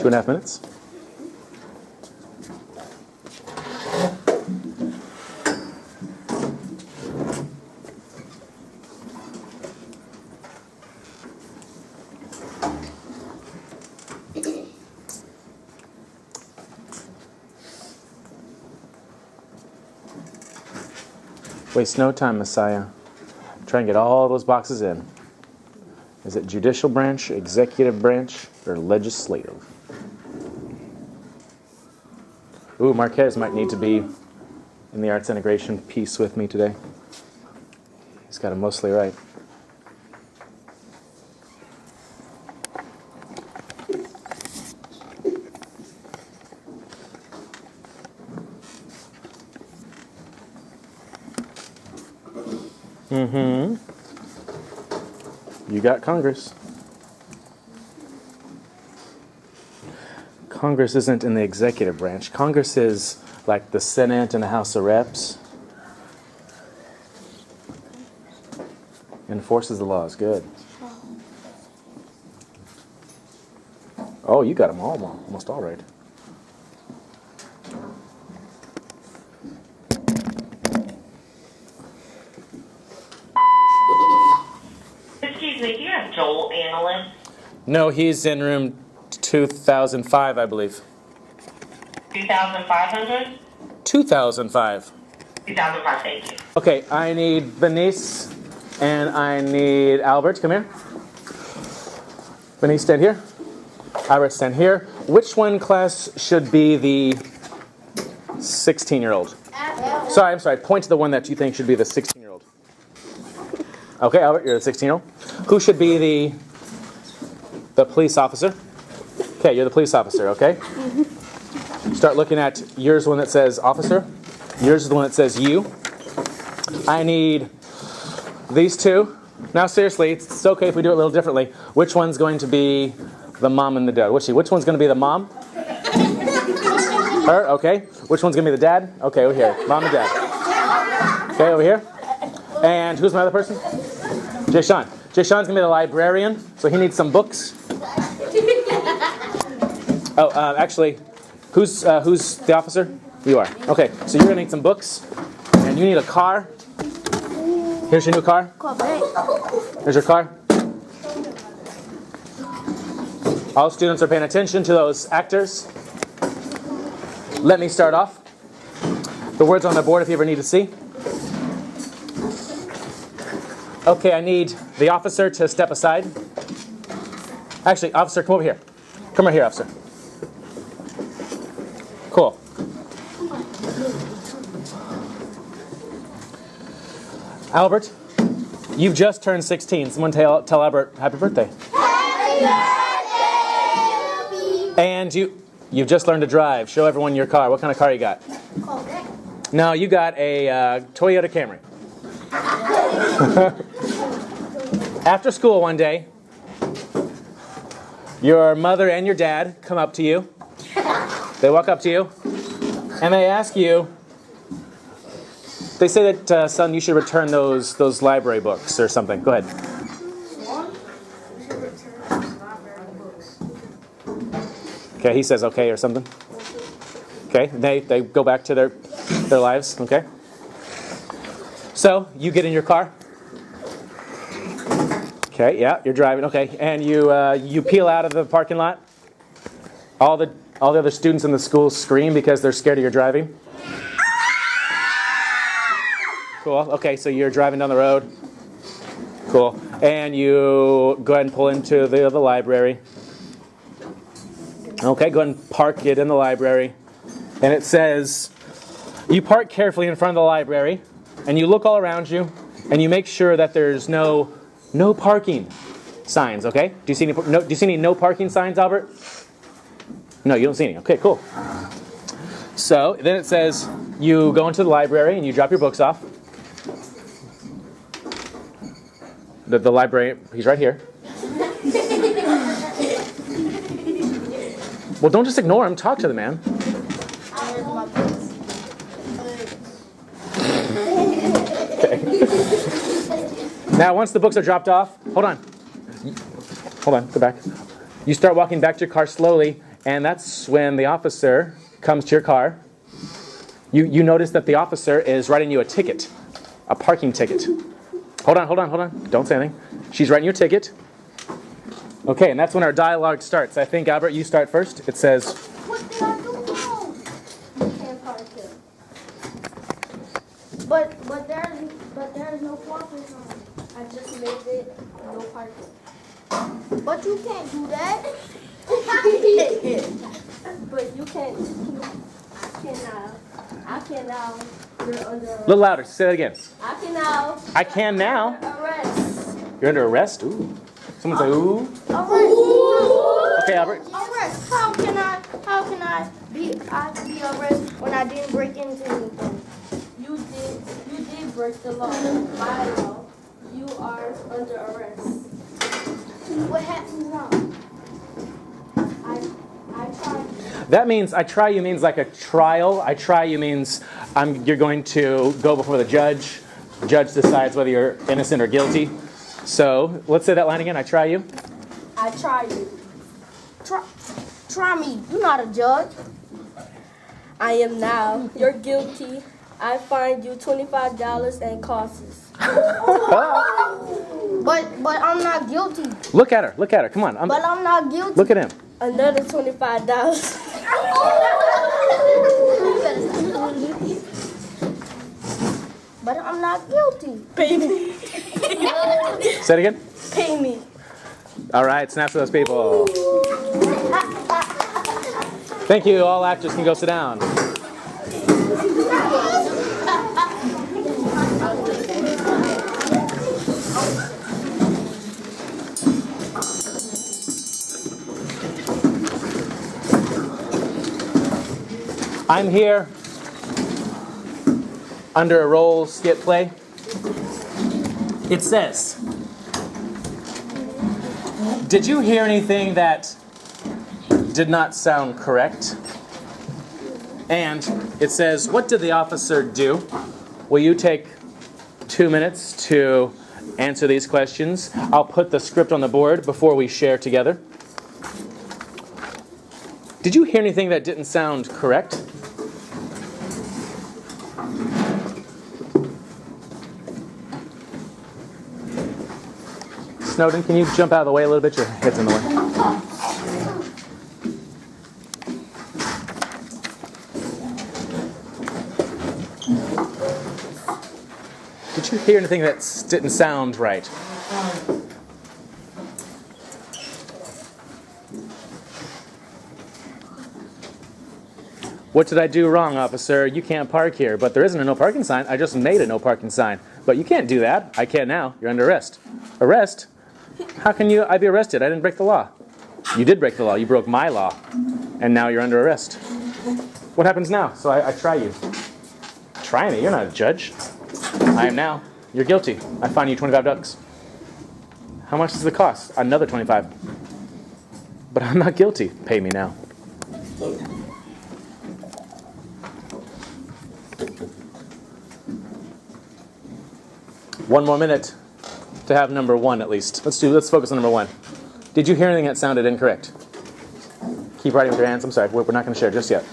2.5 minutes. Waste no time, Messiah. Try and get all those boxes in. Is it judicial branch, executive branch, or legislative? Ooh, Marquez might need to be in the arts integration piece with me today. He's got it mostly right. You got Congress. Congress isn't in the executive branch. Congress is like the Senate and the House of Reps. Enforces the laws. Good. Oh, you got them all, almost all right. Excuse me, do you have Joel Analyst? No, he's in room 2005, I believe. 2,500? 2005. 2,005, thank you. Okay, I need Benice and I need Albert. Come here. Benice, stand here. Albert, stand here. Which one class should be the 16-year-old? Sorry, I'm sorry. Point to the one that you think should be the 16-year-old. Okay, Albert, you're the 16-year-old. Who should be the police officer? Okay, you're the police officer, okay? Start looking at yours, one that says officer. Yours is the one that says you. I need these two. Now, seriously, it's okay if we do it a little differently. Which one's going to be the mom and the dad? Which one's going to be the mom? Her, okay. Which one's going to be the dad? Okay, over here. Mom and dad. Okay, over here. And who's my other person? Jay Sean. Jay Sean's going to be the librarian, so he needs some books. Oh, actually, who's the officer? You are. Okay, so you're going to need some books, and you need a car. Here's your new car. Here's your car. All students are paying attention to those actors. Let me start off. The words on the board if you ever need to see. Okay, I need the officer to step aside. Actually, officer, come over here. Come right here, officer. Cool. Albert, you've just turned 16. Someone tell Albert happy birthday. Happy birthday! And you've just learned to drive. Show everyone your car. What kind of car you got? No, you got a Toyota Camry. After school one day, your mother and your dad come up to you. They walk up to you, and they ask you, they say that, son, you should return those library books or something. Go ahead. Okay, he says okay or something. Okay, they go back to their lives, okay? So, you get in your car. Okay, yeah, you're driving, okay. And you peel out of the parking lot. All the other students in the school scream because they're scared of your driving. Cool, okay, so you're driving down the road. Cool. And you go ahead and pull into the library. Okay, go ahead and park it in the library. And it says, you park carefully in front of the library, and you look all around you, and you make sure that there's no parking signs, okay? Do you see any no parking signs, Albert? No, you don't see any. Okay, cool. So then it says you go into the library and you drop your books off. The library, he's right here. Well, don't just ignore him. Talk to the man. Okay. Now, once the books are dropped off, hold on, go back. You start walking back to your car slowly, And that's when the officer comes to your car. You notice that the officer is writing you a ticket, a parking ticket. Hold on. Don't say anything. She's writing you a ticket. Okay, and that's when our dialogue starts. I think, Albert, you start first. It says, What did I do wrong? You can't park here. But there's no parking sign. I just made it no parking. But you can't do that. But you can't. I can now. You're under a little louder, say that again. I can now. I can now. Arrest. You're under arrest? Ooh. Someone say, ooh. Arrest. Okay, Albert. Arrest. How can I be arrested when I didn't break into anything? You did break the law. My law. You are under arrest. What happens now? I tried. That means, I try you means like a trial. I try you means you're going to go before the judge. The judge decides whether you're innocent or guilty. So, let's say that line again. I try you. I try you. Try me. You're not a judge. I am now. You're guilty. I fine you $25 and costs. But I'm not guilty. Look at her. Come on. But I'm not guilty. Look at him. Another $25. But I'm not guilty. Pay me. Say it again. Pay me. All right, snaps for those people. Thank you. All actors can go sit down. I'm here under a role skit play. It says, did you hear anything that did not sound correct? And it says, what did the officer do? Will you take 2 minutes to answer these questions? I'll put the script on the board before we share together. Did you hear anything that didn't sound correct? Snowden, can you jump out of the way a little bit? Your head's in the way. Did you hear anything that didn't sound right? What did I do wrong, officer? You can't park here. But there isn't a no parking sign. I just made a no parking sign. But you can't do that. I can now. You're under arrest. Arrest? How can I be arrested? I didn't break the law. You did break the law. You broke my law. And now you're under arrest. What happens now? So I try you. Try me? You're not a judge. I am now. You're guilty. I fine you $25. How much does it cost? Another $25. But I'm not guilty. Pay me now. One more minute to have number one at least. Let's focus on number one. Did you hear anything that sounded incorrect? Keep writing with your hands. I'm sorry, we're not going to share just yet.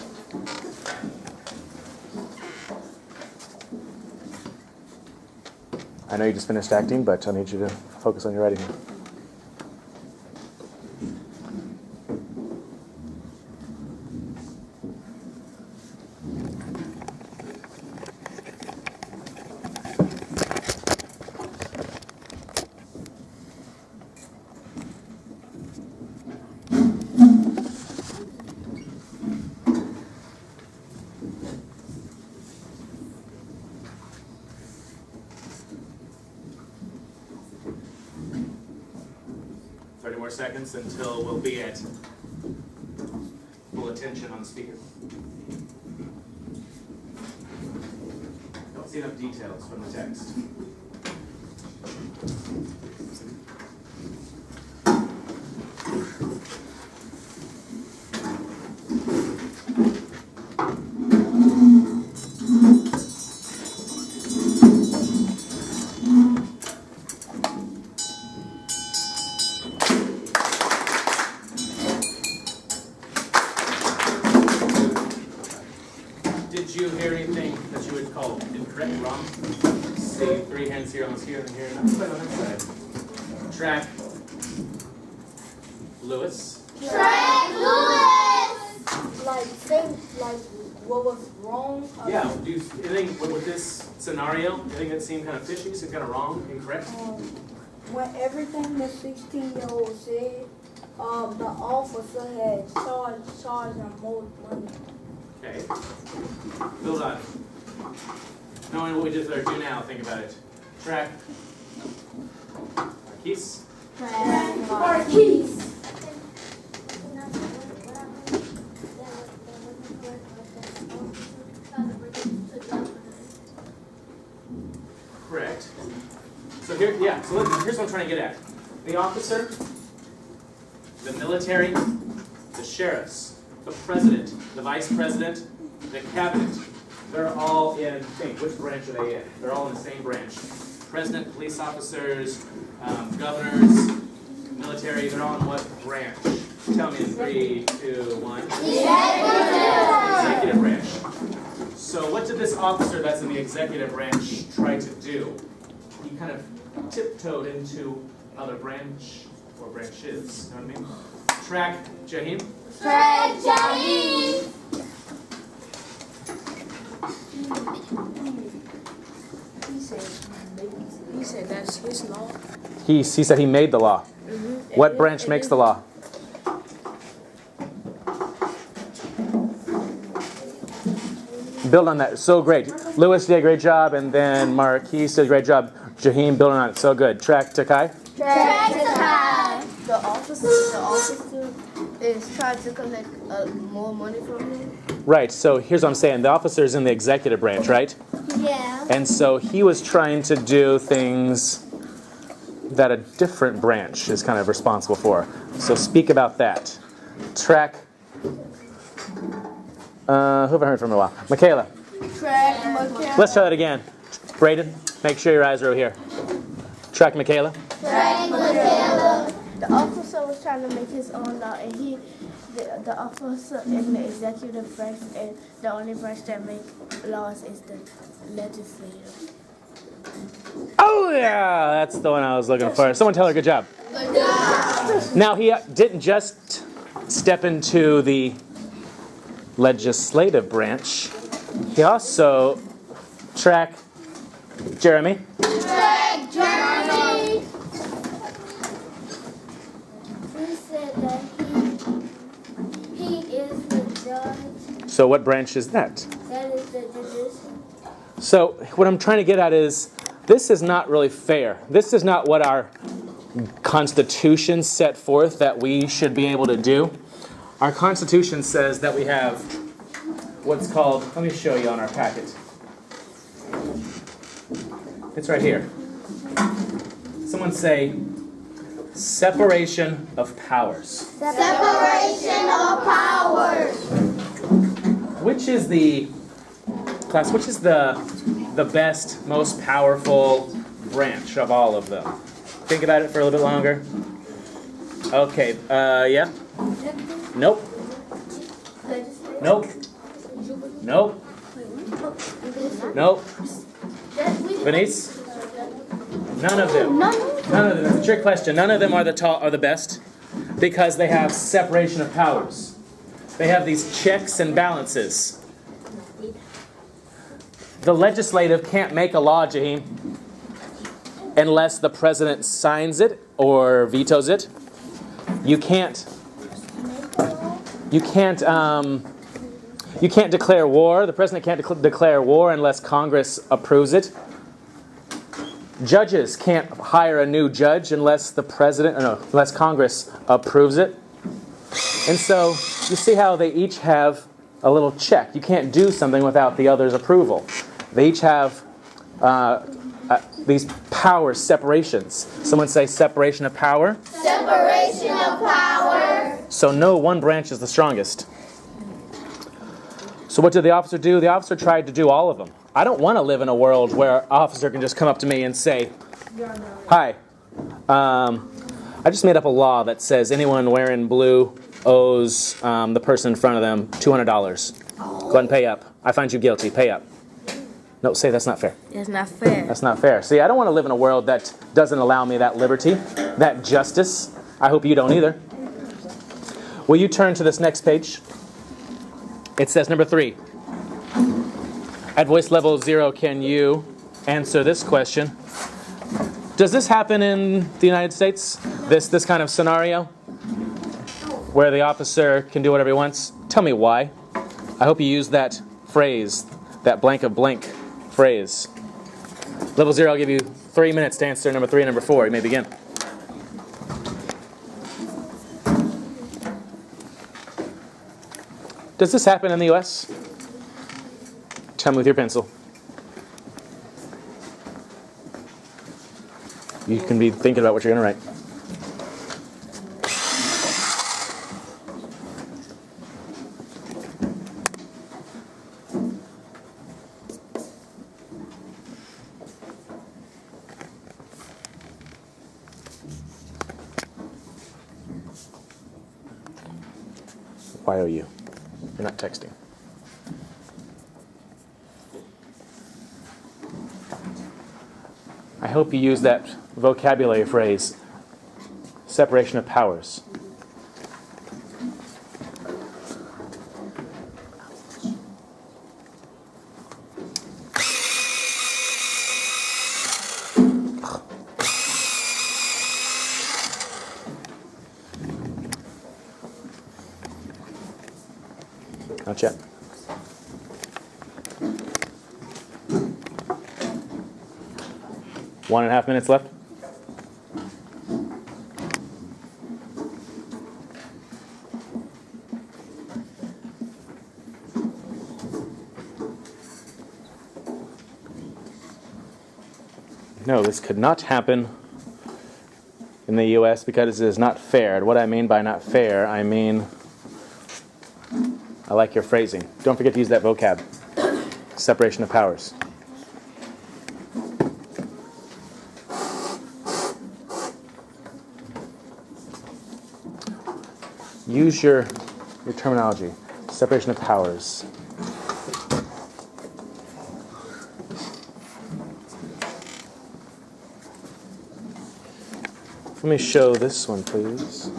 I know you just finished acting, but I need you to focus on your writing here. Seconds until we'll be at full attention on the speaker. Don't see enough details from the text. one's here, one's here, and here. Let's play on that side. Track Lewis. Track Lewis. Like say like what was wrong. Yeah. Do you think with this scenario, you think it seemed kind of fishy? Seemed kind of wrong, incorrect? When everything the 16-year-old said, the officer had charged him more money. Okay. Build on. Knowing what we just do now, think about it. Track. Marquise. Marquise. Correct. So here, yeah. So here's what I'm trying to get at. The officer, the military, the sheriffs, the president, the vice president, the cabinet. They're all in, think, which branch are they in? They're all in the same branch. President, police officers, governors, military, they're all in what branch? Tell me in 3, 2, 1. Executive branch. So what did this officer that's in the executive branch try to do? He kind of tiptoed into another branch or branches. You know what I mean? Track Jaheim. Track Jaheim. He said that's his law. He said he made the law. What branch makes the law? Build on that. So great. Lewis did a great job, and then Marquise did a great job. Jaheim building on it. So good. Track Takai. Track Takai. The officer is trying to collect more money from him. Right. So here's what I'm saying. The officer's in the executive branch, right? Yeah. And so he was trying to do things that a different branch is kind of responsible for. So speak about that. Track. Who have I heard from in a while? Michaela. Track Michaela. Let's try that again. Braden, make sure your eyes are over here. Track Michaela. Track Michaela. The officer was trying to make his own law, and the officer in the executive branch, and the only branch that make laws is the legislative. Oh yeah, that's the one I was looking for. Someone tell her good job. Good job. Now he didn't just step into the legislative branch. He also track Jeremy. Track Jeremy. He said that he is the judge. So what branch is that? That is the judicial. So what I'm trying to get at is this is not really fair. This is not what our Constitution set forth that we should be able to do. Our Constitution says that we have what's called, let me show you on our packet. It's right here. Someone say, separation of powers. Separation of powers. Which is the best, most powerful branch of all of them? Think about it for a little bit longer. Okay, yeah? Nope. Nope. Nope. Nope. Venice? None of them. None of them. That's a trick question. None of them are the best because they have separation of powers. They have these checks and balances. The legislative can't make a law, Jaheim, unless the president signs it or vetoes it. You can't declare war. The president can't declare war unless Congress approves it. Judges can't hire a new judge unless unless Congress approves it. And so you see how they each have a little check. You can't do something without the other's approval. They each have these power separations. Someone say separation of power. Separation of power. So no one branch is the strongest. So what did the officer do? The officer tried to do all of them. I don't want to live in a world where an officer can just come up to me and say, hi, I just made up a law that says anyone wearing blue owes the person in front of them $200. Go ahead and pay up. I find you guilty. Pay up. No, say that's not fair. It's not fair. That's not fair. See, I don't want to live in a world that doesn't allow me that liberty, that justice. I hope you don't either. Will you turn to this next page? It says number 3. At voice level 0, can you answer this question? Does this happen in the United States? This kind of scenario? Where the officer can do whatever he wants? Tell me why. I hope you use that phrase, that blank of blank phrase. Level 0, I'll give you 3 minutes to answer number 3 and number 4. You may begin. Does this happen in the U.S.? Tell me with your pencil. You can be thinking about what you're going to write. YOU. You're not texting. I hope you use that vocabulary phrase, separation of powers. Not yet. One and a half minutes left. No, this could not happen in the U.S. because it is not fair. And what I mean by not fair, I mean, I like your phrasing. Don't forget to use that vocab. Separation of powers. Use your terminology. Separation of powers. Let me show this one, please.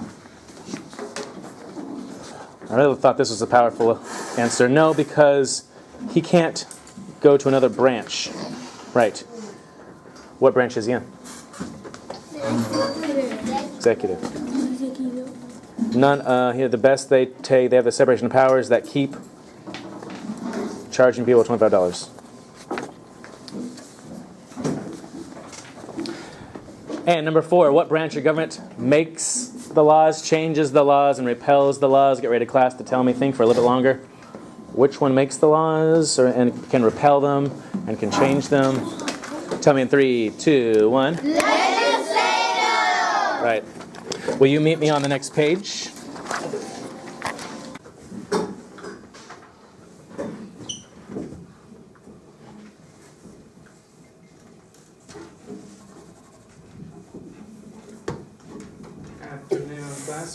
I really thought this was a powerful answer. No, because he can't go to another branch. Right. What branch is he in? Executive. None. Here, the best they take. They have the separation of powers that keep charging people $25. And number 4, what branch of government makes the laws, changes the laws, and repels the laws? Get ready, class, to tell me. Think for a little bit longer. Which one makes the laws and can repel them and can change them? Tell me in 3, 2, 1. Legislative! Right. Will you meet me on the next page?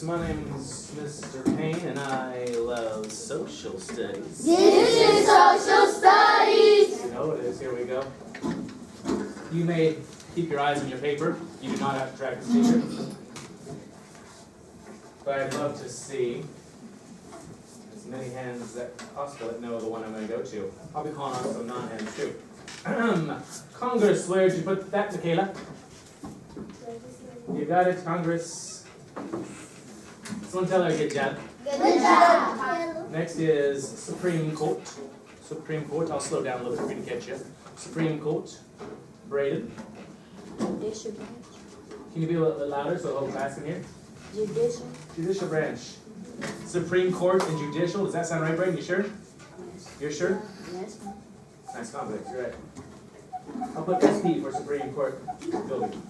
My name is Mr. Payne, and I love social studies. This is social studies. You know it is. Here we go. You may keep your eyes on your paper. You do not have to track the speaker. But I'd love to see as many hands that possible that know the one I'm going to go to. I'll be calling on some non-hands too. Congress, where'd you put that, Michaela? You got it, Congress. Someone tell her good job. Good job. Next is Supreme Court. Supreme Court. I'll slow down a little bit for you to catch you. Supreme Court. Braden. Judicial branch. Can you be a little bit louder so the whole class can hear? Judicial. Judicial branch. Supreme Court and judicial. Does that sound right, Braden? You sure? Yes. You're sure? Yes, ma'am. Nice confidence. You're right. I'll put SP for Supreme Court building.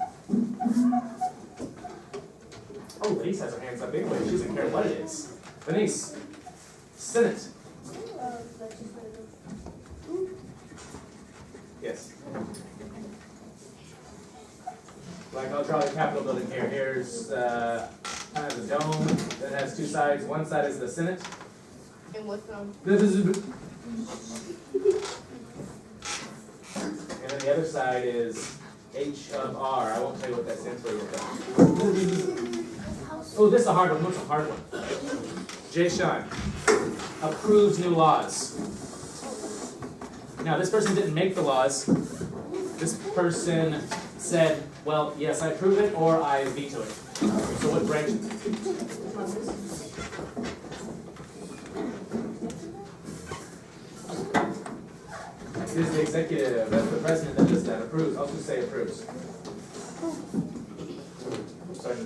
Oh, Denise has her hands up anyway. She doesn't care what it is. Denise. Senate. Yes. Like I'll draw the Capitol building here. Here's kind of the dome that has 2 sides. One side is the Senate. And what's This is the other side is H of R. I won't tell you what that stands for yet. Oh, this is a hard one. What's a hard one? Jay Sean approves new laws. Now, this person didn't make the laws. This person said, well, yes, I approve it, or I veto it. So what branch? This is the executive. That's the president that does that. Approves. I'll just say approves. Sorry.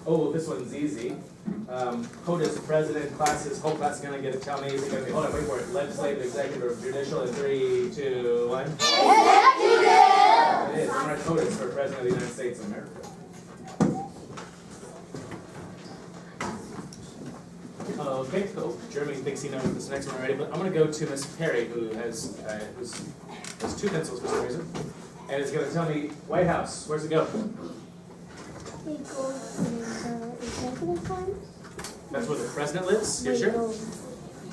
Oh, this one's easy. POTUS, president, classes, whole class is going to get it. Tell me, is it going to be, hold on, wait for it. Legislative, executive, or judicial in 3, 2, 1. Executive! It is. I'm right, POTUS for President of the United States of America. Okay, cool. Jeremy thinks he knows this next one already, but I'm going to go to Miss Perry, who has 2 pencils for some reason, and is going to tell me White House. Where's it go? It goes to the executive branch. That's where the president lives? You're sure?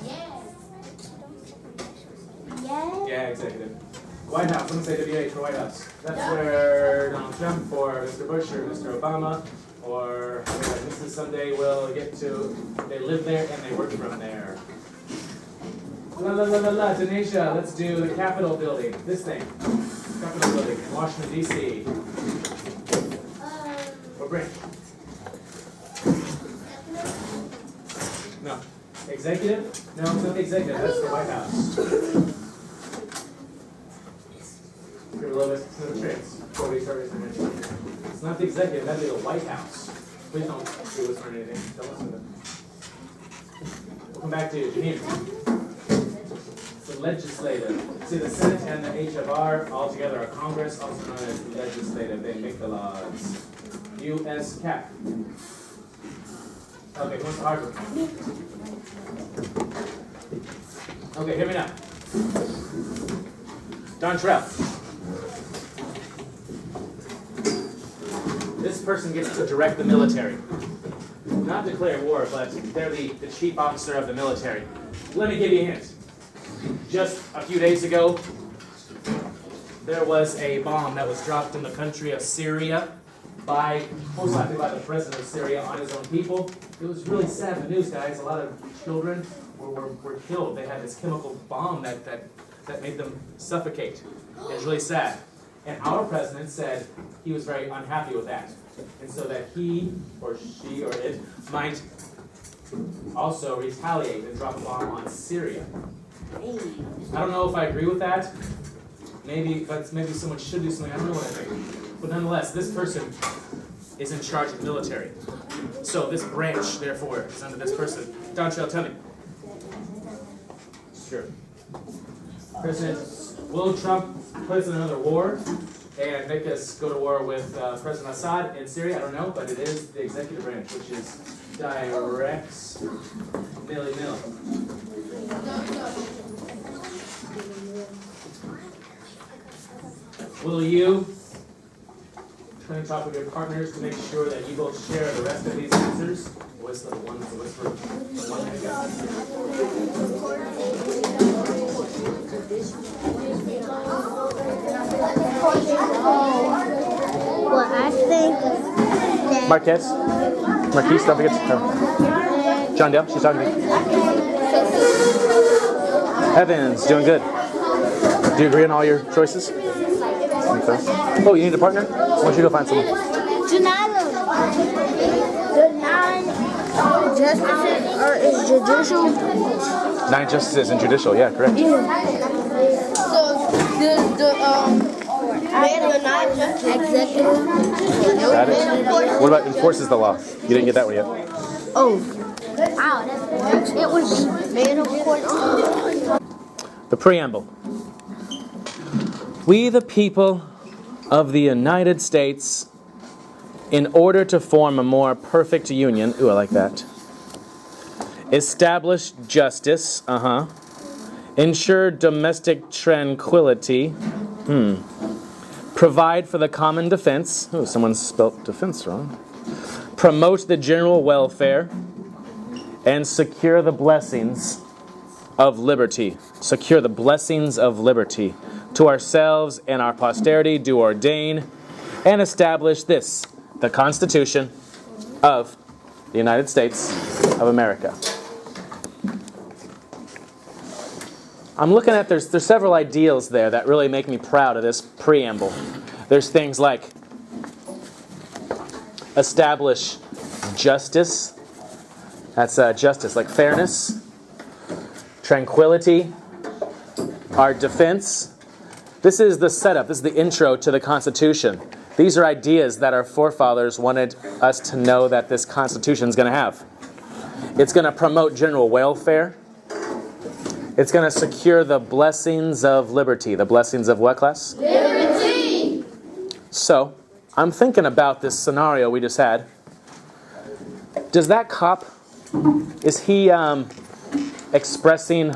Yeah. Yeah, executive. White House. Let me say WH for White House. That's where Donald Trump or Mr. Bush or Mr. Obama or Mrs. Someday will get to. They live there and they work from there. La la la la la, Denisha, let's do the Capitol building. This thing. Capitol building in Washington, D.C. What branch? No. Executive? No, it's not the executive. That's the White House. Give a little bit to the tricks before we start raising mention. It's not the executive. That'd be the White House. Please don't do this or anything. Don't listen to them. We'll come back to you. Janine. The legislative. See, the Senate and the H of R all together are Congress, also known as legislative. They make the laws. U.S. Cap. Okay, what's the hard one? Okay, hear me now. Don Trell. This person gets to direct the military. Not declare war, but they're the chief officer of the military. Let me give you a hint. Just a few days ago, there was a bomb that was dropped in the country of Syria most likely by the president of Syria on his own people. It was really sad, the news, guys. A lot of children were killed. They had this chemical bomb that made them suffocate. It was really sad. And our president said he was very unhappy with that. And so that he, or she, or it, might also retaliate and drop a bomb on Syria. I don't know if I agree with that. Maybe someone should do something. I don't know what I think. But nonetheless, this person is in charge of the military. So this branch, therefore, is under this person. Don Trell, tell me. Sure. Will Trump put us in another war and make us go to war with President Assad in Syria? I don't know, but it is the executive branch, which is directs nilly-nil. Will you try to talk with your partners to make sure that you both share the rest of these answers? What's the one to whisper? One I got. Well, I think that Marquise, don't forget to John Dale, she's talking to you. Evans, doing good. Do you agree on all your choices? Okay. Oh, you need a partner? Why don't you go find someone? the 9 justices are in judicial. 9 justices in judicial, yeah, correct. So the 9 executive. Got it. What about enforces the law? You didn't get that one yet. Oh, wow, it was made of court. The preamble. We, the people of the United States, in order to form a more perfect union, ooh, I like that, establish justice, ensure domestic tranquility, provide for the common defense, ooh, someone spelt defense wrong, promote the general welfare, and secure the blessings of liberty. Secure the blessings of liberty. To ourselves and our posterity do ordain and establish this, the Constitution of the United States of America. I'm looking at, there's several ideals there that really make me proud of this preamble. There's things like establish justice. That's justice, like fairness, tranquility, our defense. This is the setup. This is the intro to the Constitution. These are ideas that our forefathers wanted us to know that this Constitution is going to have. It's going to promote general welfare. It's going to secure the blessings of liberty. The blessings of what, class? Liberty! So, I'm thinking about this scenario we just had. Does that cop, is he expressing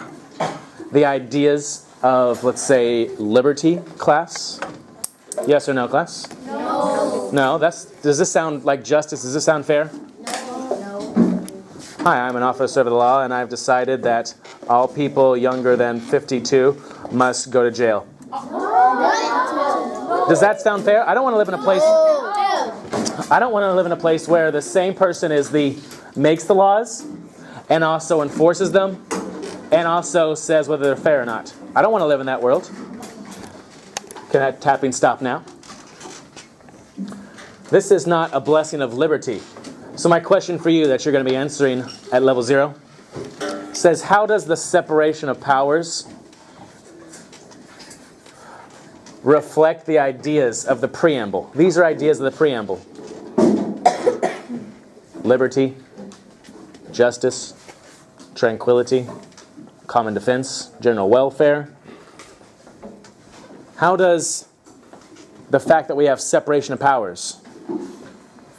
the ideas of, let's say, liberty, class? Yes or no, class? No. No, does this sound like justice? Does this sound fair? No. Hi, I'm an officer of the law, and I've decided that all people younger than 52 must go to jail. Does that sound fair? I don't want to live in a place. I don't want to live in a place where the same person makes the laws, and also enforces them, and also says whether they're fair or not. I don't want to live in that world. Can that tapping stop now? This is not a blessing of liberty. So my question for you that you're going to be answering at level 0 says, how does the separation of powers reflect the ideas of the preamble? These are ideas of the preamble. Liberty, justice, tranquility, common defense, general welfare. How does the fact that we have separation of powers,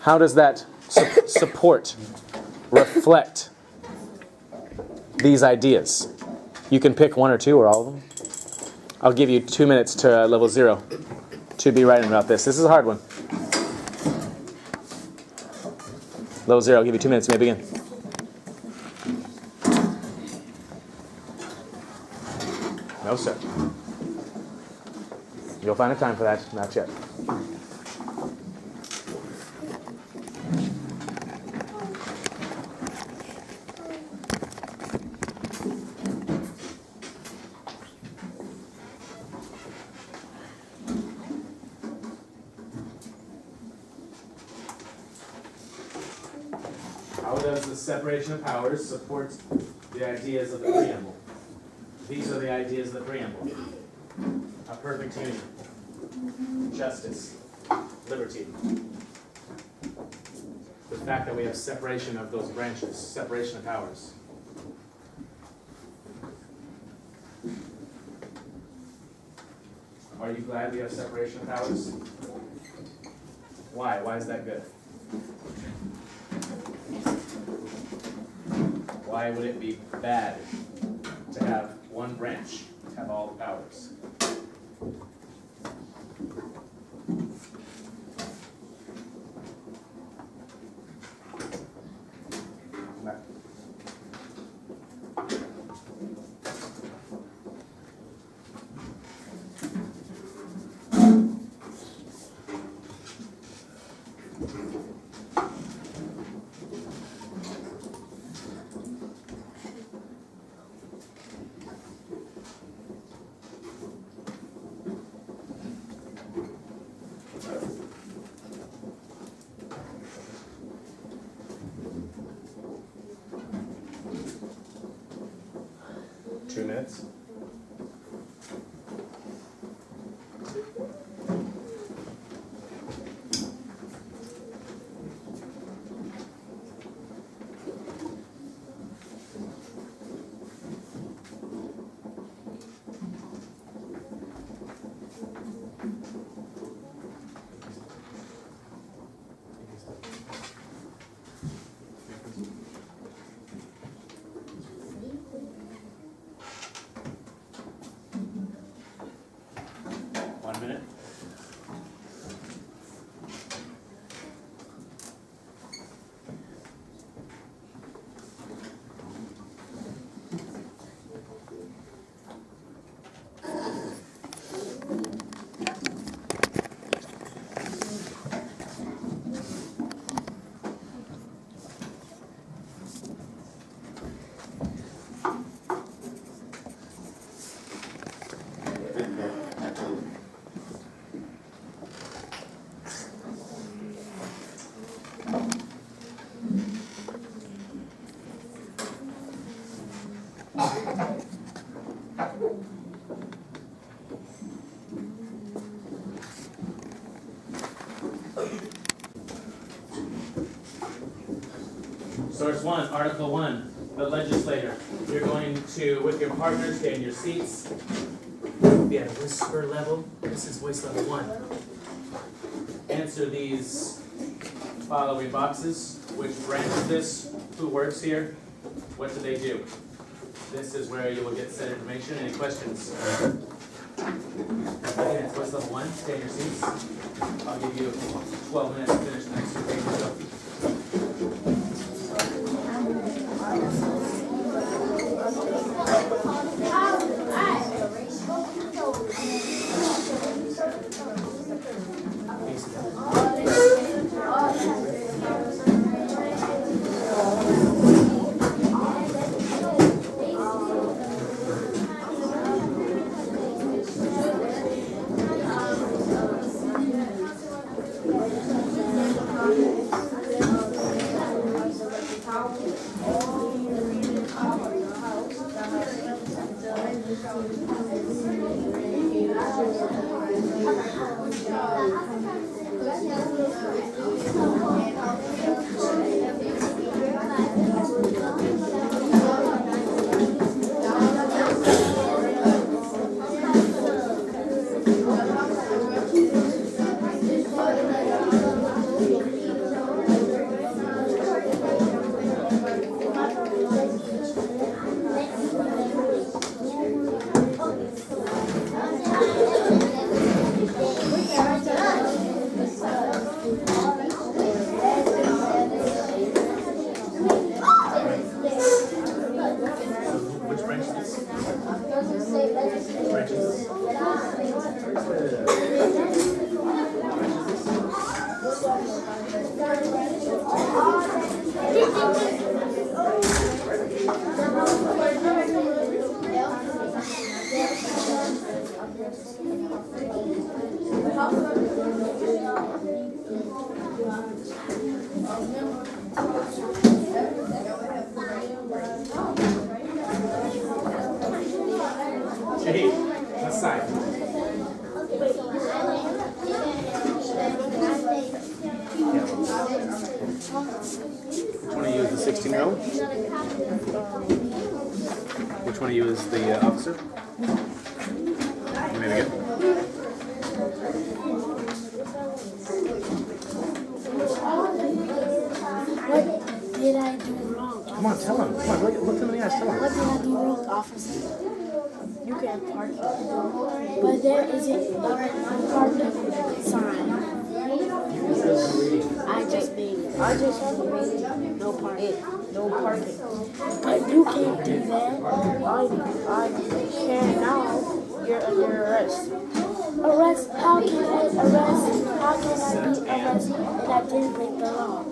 how does that support, reflect these ideas? You can pick one or two or all of them. I'll give you 2 minutes to level 0 to be writing about this. This is a hard one. Level 0, I'll give you 2 minutes. You may begin. No, sir. You'll find a time for that. Not yet. How does the separation of powers support the ideas of the preamble? These are the ideas of the preamble. A perfect union. Justice. Liberty. The fact that we have separation of those branches. Separation of powers. Are you glad we have separation of powers? Why? Why is that good? Why would it be bad to have one branch have all the powers? Two minutes. Source 1, Article 1, the legislator. You're going to, with your partners, stay in your seats. Be at whisper level. This is voice level 1. Answer these following boxes. Which branch is this? Who works here? What do they do? This is where you will get said information. Any questions? Okay, it's voice level 1. Stay in your seats. I'll give you 12 minutes to finish the next 2 pages. Go. Which branch is this? Branch is this? Hey, let's side. Which one of you is the 16-year-old? Which one of you is the officer? Maybe good. What did I do wrong? Come on, tell him. Come on, look him in the eyes. Tell him. What did I do wrong, officer? You can park it. But there isn't a parking sign. I just made no parking. No parking. But you can't do that. I can now. You're under arrest. Arrest? How can I arrest? How can I be arrested and I didn't break the law?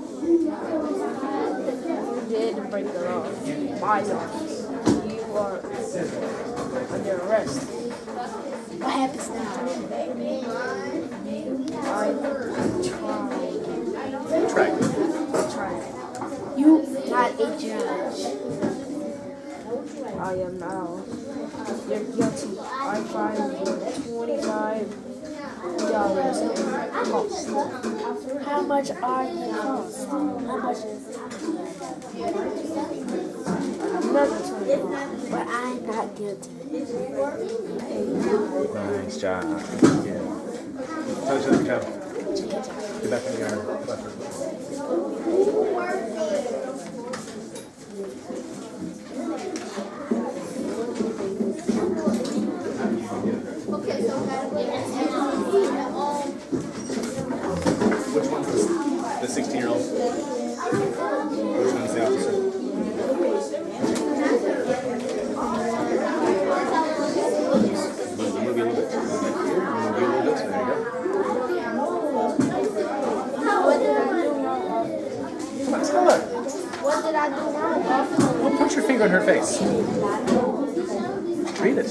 You did break the law. My law. You are under arrest. What happens now? I tried. You not a judge. I am now. You're guilty. I find you $25 in cost. How much are the costs? How much is it? Another $25. But I'm not guilty. Nice job. Yeah. Tell each other good job. Get back in the yard. Which one's the 16-year-old? Which one's the officer? Move you a little bit. Move you a little bit. There you go. What did I do wrong? Come on, tell her. What did I do wrong, officer? Don't put your finger in her face. Read it.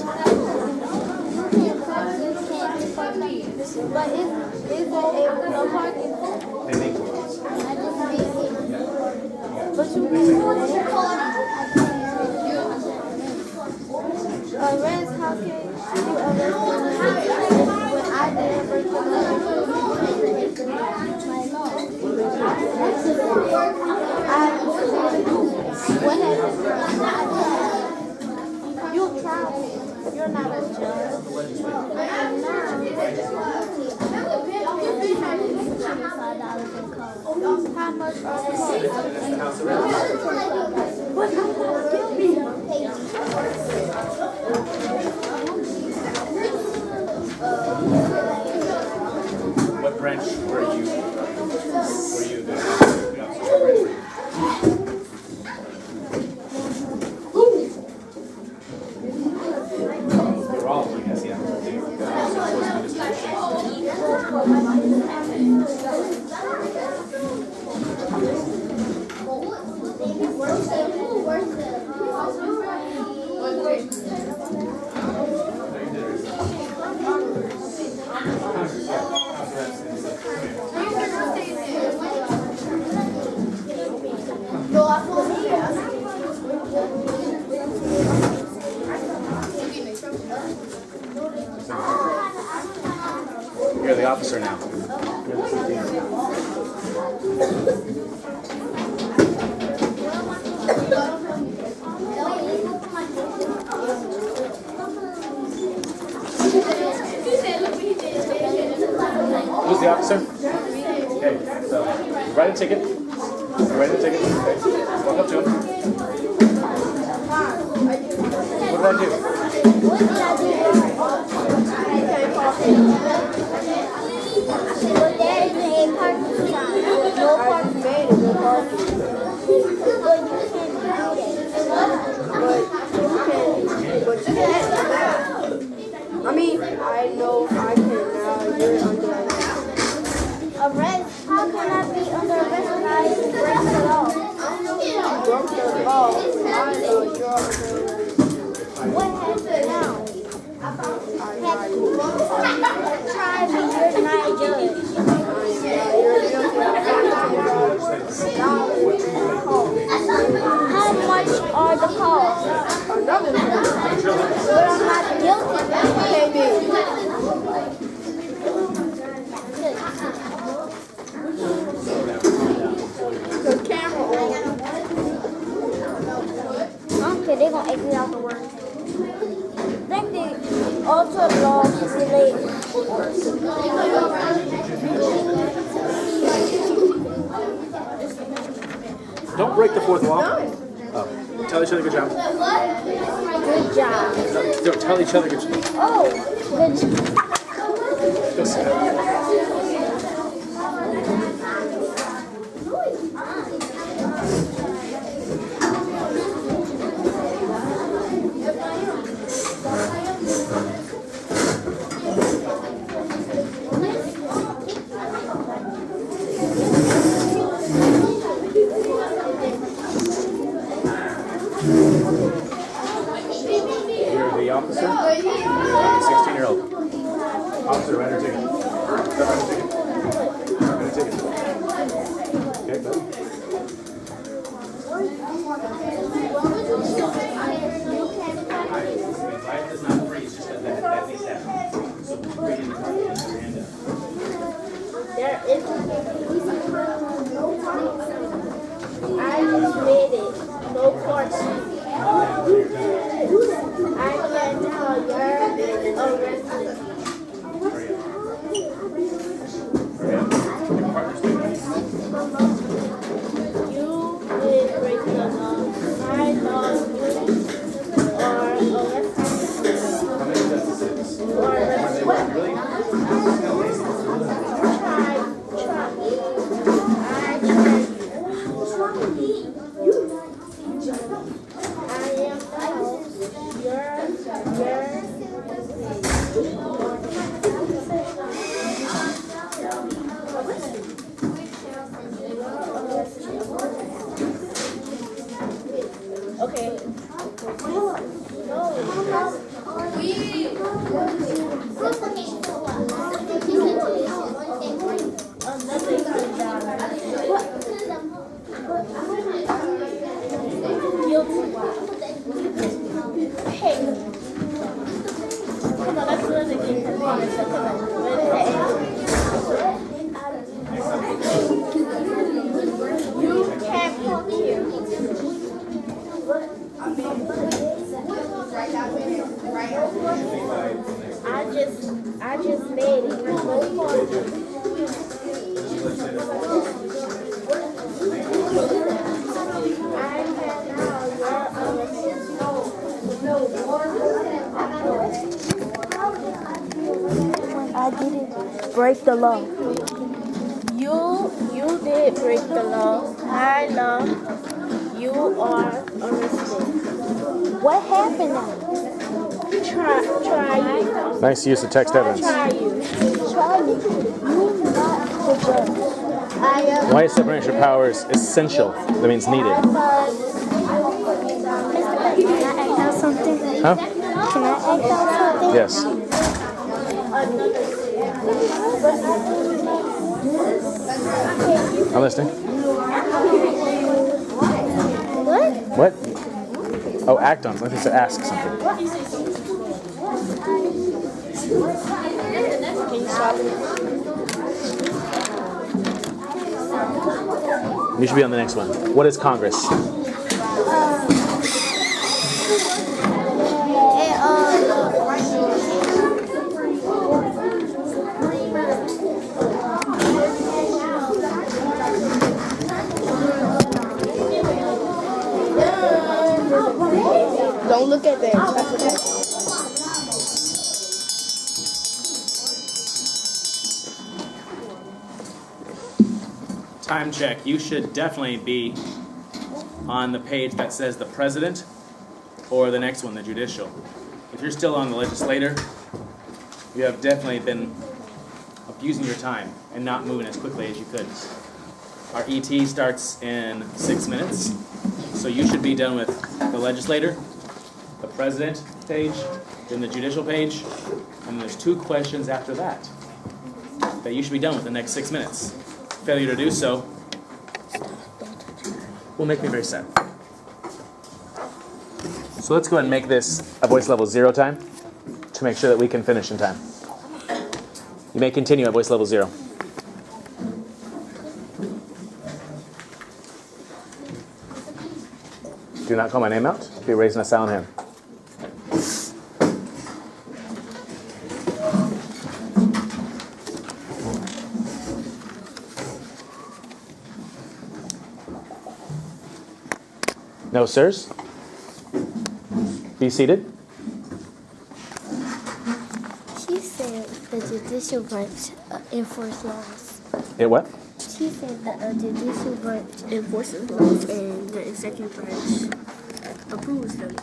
But is there no parking? They make But you arrest, how can you arrest me when I didn't break the law? how much are the cost? This is the house arrest. What branch were you the officer? What branch were you? They were all of them, I guess, yeah. The officer was the distribution. You're the officer now. Who's the officer? Okay, so write a ticket. Write a ticket. Okay. Walk up to him. What did I do? What did I do? But there is a parking sign. No parking. made it, no parking. But you can't do that. But you can't. I mean, I know I can now. You're under arrest. Arrest? How can I be under arrest when I break the law? Broke the law. I know you're under arrest. What happened now? Try me, you're not a judge. You're guilty How much are the costs? another thing. But I'm not guilty. Maybe. The camera on. Okay, they're gonna exit out the work. I think they altered the law to delay. Don't break the fourth wall. Oh. Tell each other good job. Good job. Don't tell each other good job. Oh, good job. Go sit down. You're the officer? You're the 16-year-old. Officer, write her ticket. Write her ticket. Write her ticket. Okay, go. Life is not free, it's just that needs to happen. So bring your hand up. There is I just made it. No parking. I can tell you're arrested. You did break the law. I know you are arrested. How many justices? Or arrested. Really? I am break the law. You did break the law. I know. You are arrested. What happened now? Try you. Nice use of text evidence. Try you. Try me. You not the judge. Why is separation of powers essential? That means needed. Can I act out something? Huh? Can I act out something? Yes. I'm listening. What? What? Oh, act on. I think it's to ask something. Can you stop it? You should be on the next one. What is Congress? Don't look at that. That's okay. Time check. You should definitely be on the page that says the president or the next one, the judicial. If you're still on the legislator, you have definitely been abusing your time and not moving as quickly as you could. Our ET starts in 6 minutes, so you should be done with the legislator, the president page, then the judicial page, and there's 2 questions after that that you should be done with the next 6 minutes. Failure to do so will make me very sad. So let's go ahead and make this a voice level 0 time to make sure that we can finish in time. You may continue at voice level 0. Do not call my name out. Be raising a silent hand. No, sirs. Be seated. She said the judicial branch enforces laws. It what? She said that the judicial branch enforces laws and the executive branch approves them.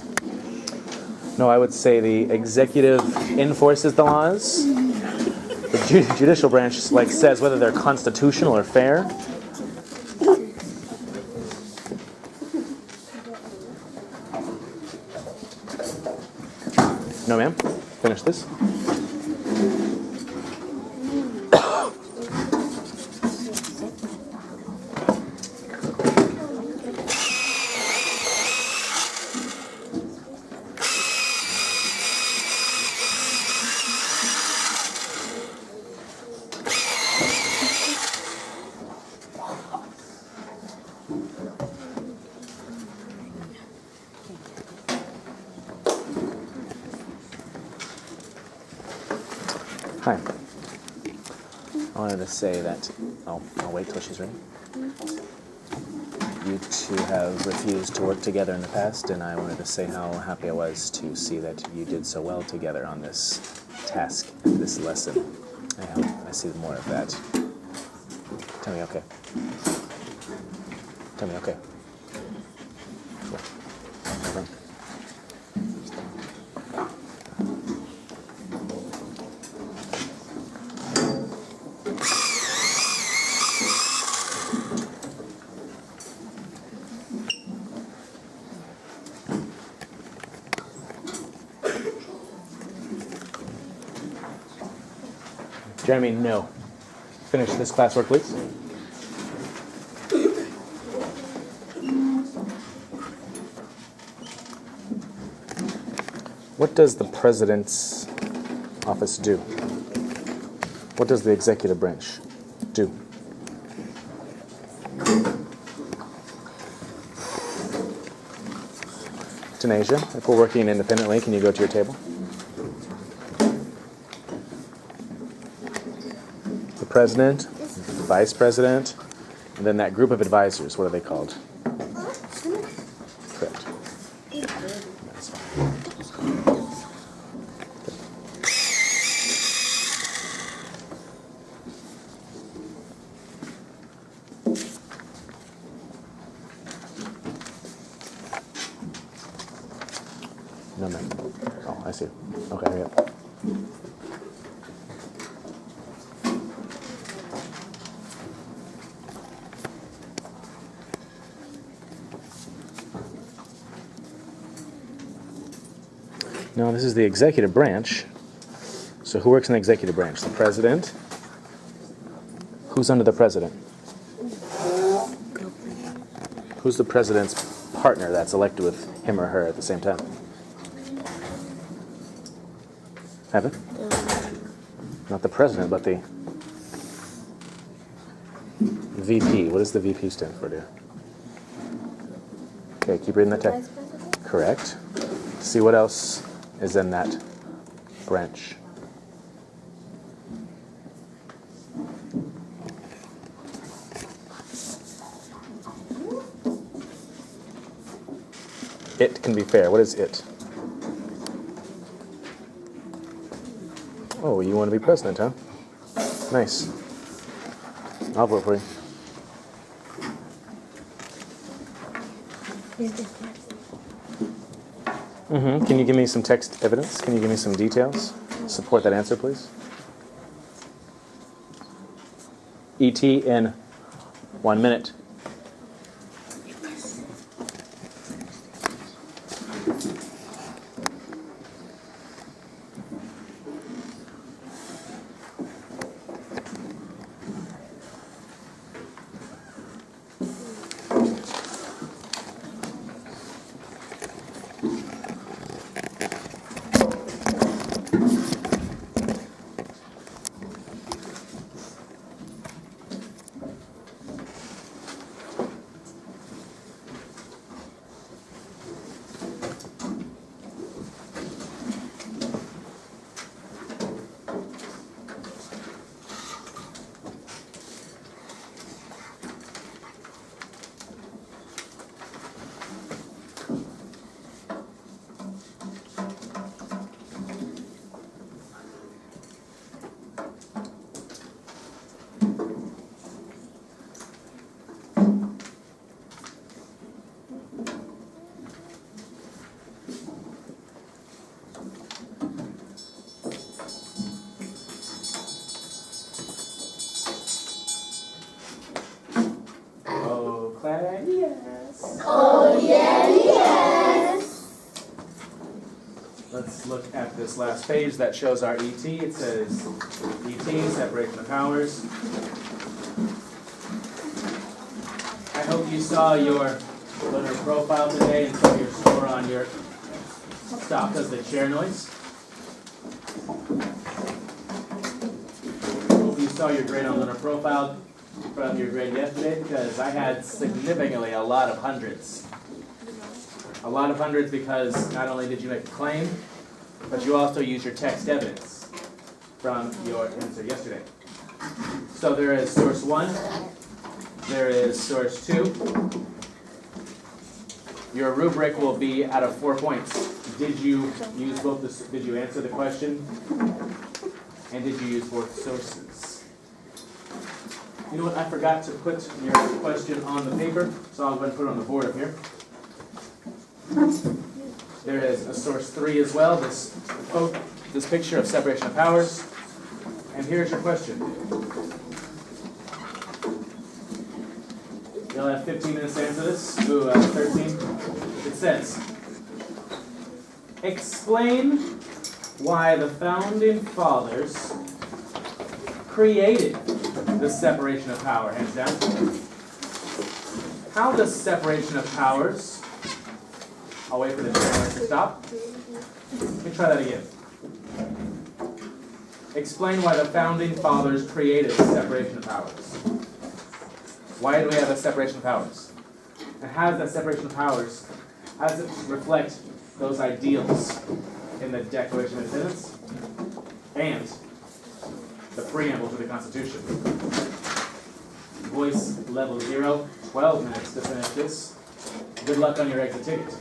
No, I would say the executive enforces the laws. The judicial branch says whether they're constitutional or fair. No, ma'am. Finish this. Hi. I wanted to say that, I'll wait till she's ready. You two have refused to work together in the past, and I wanted to say how happy I was to see that you did so well together on this task, this lesson. I hope I see more of that. Tell me okay. Tell me okay. Cool. Hold on. Jeremy, no. Finish this classwork, please. What does the president's office do? What does the executive branch do? Janasia, if we're working independently, can you go to your table? The president, the vice president, and then that group of advisors, what are they called? Correct. That's fine. No, no. Oh, I see. Okay, hurry up. No, this is the executive branch. So who works in the executive branch? The president? Who's under the president? Who's the president's partner that's elected with him or her at the same time? Evan? Not the president, but the VP. What does the VP stand for, dear? Okay, keep reading the text. Correct. See what else is in that branch. It can be fair. What is it? Oh, you want to be president, huh? Nice. I'll vote for you. Can you give me some text evidence? Can you give me some details? Support that answer, please. ET in 1 minute. Let's look at this last page that shows our ET. It says ET, separation of powers. I hope you saw your learner profile today and saw your score on your stop does the chair noise. Hope you saw your grade on learner profile from your grade yesterday, because I had significantly a lot of hundreds. A lot of hundreds because not only did you make a claim, but you also used your text evidence from your answer yesterday. So there is source 1, there is source 2. Your rubric will be out of 4 points. Did you use both the, did you answer the question? And did you use both sources? You know what, I forgot to put your question on the paper, so I'll go ahead and put it on the board up here. There is a source 3 as well, this picture of separation of powers. And here's your question. You'll have 15 minutes to answer this. 13. It says, explain why the founding fathers created the separation of power. Hands down. How does separation of powers... I'll wait for the timer to stop. Let me try that again. Explain why the founding fathers created the separation of powers. Why do we have a separation of powers? And how does that separation of powers, how does it reflect those ideals in the Declaration of Independence and the preamble to the Constitution? Voice level 0, 12 minutes to finish this. Good luck on your exit ticket.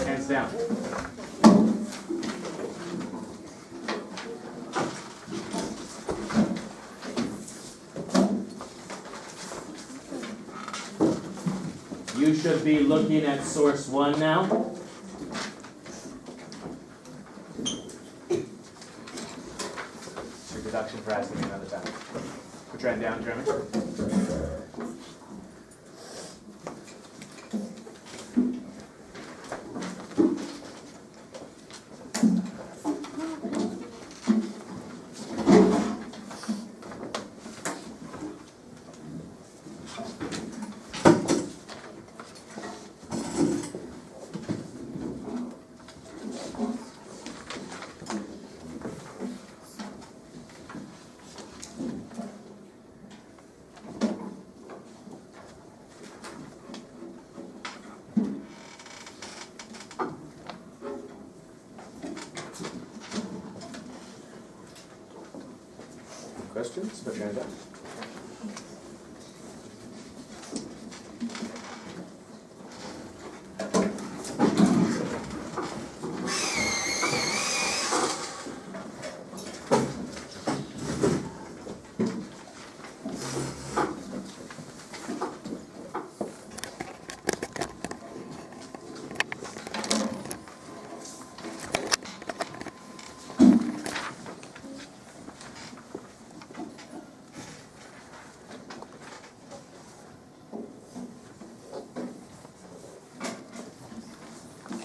Hands down. Use you should be looking at source 1 now. Your deduction for asking me another time. Put your hand down, Jeremy. Questions? Put your hand down.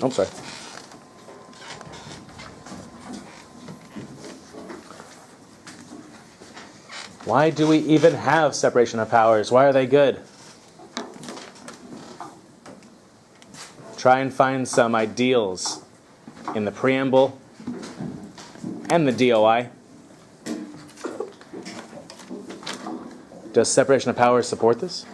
I'm sorry. Why do we even have separation of powers? Why are they good? Try and find some ideals in the preamble and the DOI. Does separation of powers support this?